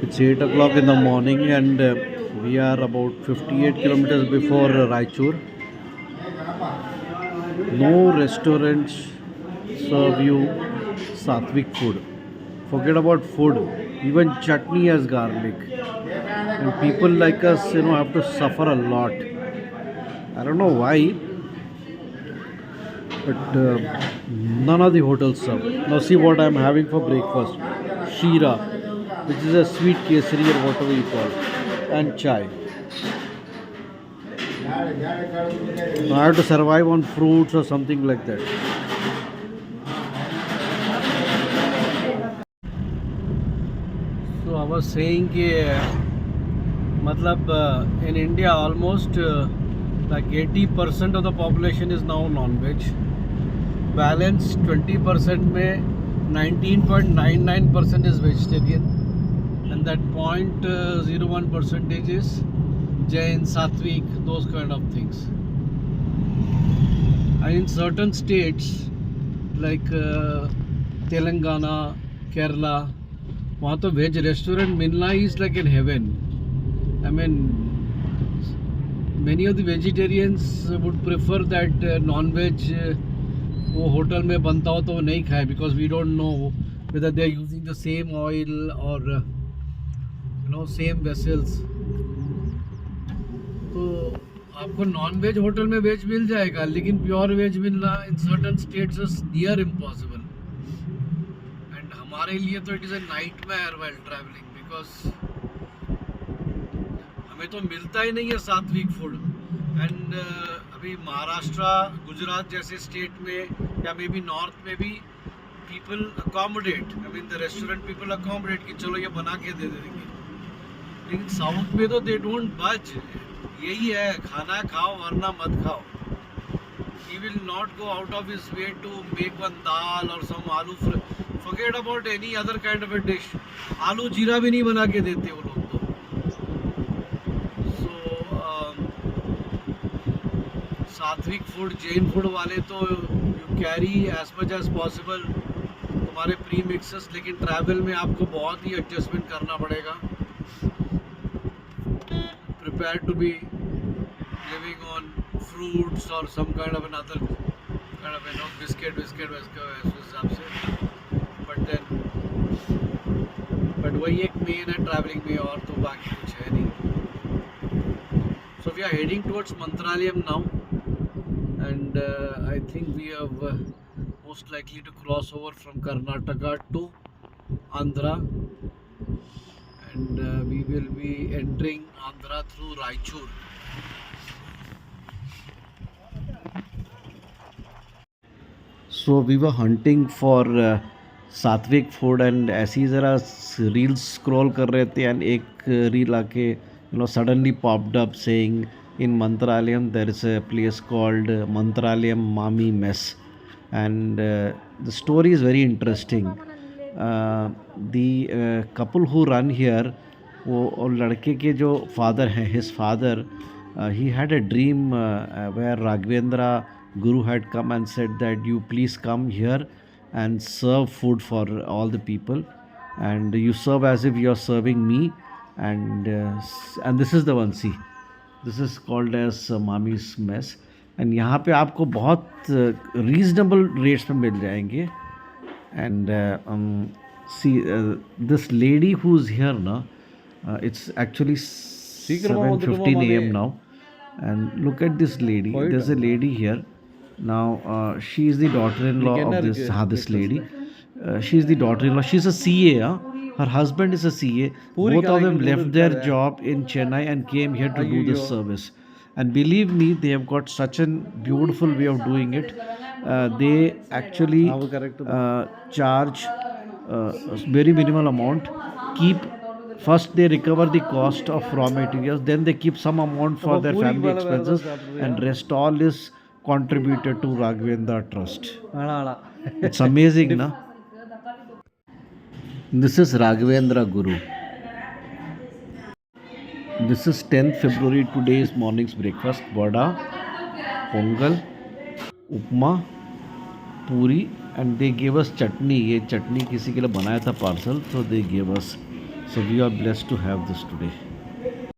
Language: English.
It's 8 o'clock in the morning and we are about 58 kilometers before Raichur. No restaurants serve you Sattvic food. Forget about food, even chutney has garlic. And people like us, have to suffer a lot. I don't know why, but none of the hotels serve. Now see what I'm having for breakfast. Sheera, which is a sweet kesari or whatever you call it, and chai. Now I have to survive on fruits or something like that. So I was saying that in India almost like 80% of the population is now non-veg. Balance 20% में 19.99% is vegetarian, and that 0.01% is Jain, Sattvic, those kind of things. And in certain states like Telangana, Kerala, वहाँ तो veg restaurant मिलना is like in heaven. I mean many of the vegetarians would prefer that non-veg वो hotel में बनता हो तो वो नहीं खाए, because we don't know whether they are using the same oil or same vessels. तो आपको नॉन-वेज होटल में वेज मिल जाएगा, लेकिन प्योर वेज मिलना in certain states is near impossible. And हमारे लिए तो it is a nightmare while travelling, because हमें तो मिलता ही नहीं है सात्विक फूड. एंड अभी महाराष्ट्र, गुजरात जैसे स्टेट में या मे बी नॉर्थ में भी people accommodate, I mean the restaurant people accommodate कि चलो ये बना के दे देंगे. लेकिन साउथ में तो दे डोंट बज. यही है, खाना खाओ वरना मत खाओ. He will not go out of his way to make one dal or some aloo. Forget about any other kind of a dish. आलू जीरा भी नहीं बना के देते वो लोग तो. सात्विक फूड, जैन फूड वाले तो you carry as much as possible तुम्हारे प्री मिक्सेस, लेकिन ट्रैवल में आपको बहुत ही एडजस्टमेंट करना पड़ेगा. Prepare to be living on fruits और some kind of another kind of biscuit हिसाब से. बट वही एक मेन है ट्रैवलिंग में, और तो बाकी कुछ है नहीं. So we are heading towards Mantralayam now. And I think we have most likely to cross over from Karnataka to Andhra, and we will be entering Andhra through Raichur. So we were hunting for सात्विक food, and ऐसे ही ज़रा reels scroll कर रहे थे, and एक reel आके suddenly popped up saying in Mantralayam there is a place called Mantralayam Mami Mess, and the story is very interesting. The couple who run here, वो और लड़के के जो father हैं, his father, he had a dream where Raghavendra Guru had come and said that you please come here and serve food for all the people, and you serve as if you are serving me, and this is the one. See, this is called as Mami's mess, and यहाँ पे आपको बहुत reasonable rates पे मिल जाएंगे. And see this lady who is here ना, it's actually 7:15 AM now, and look at this lady. There's a lady here now. She is the daughter-in-law of this lady. She is the daughter-in-law. She's a CA. Her husband is a CA. Both of them left their job in Chennai and came here to do this service. And believe me, they have got such a beautiful way of doing it. They actually charge a very minimal amount. First they recover the cost of raw materials, then they keep some amount for their family expenses, and rest all is contributed to Raghavendra Trust. It's amazing, na? This is Raghavendra Guru. This is 10th February. Today's morning's breakfast: vada, pongal, upma, puri, and they give us chutney, ये चटनी किसी के लिए बनाया था parcel, तो they give us, so we are blessed to have this today.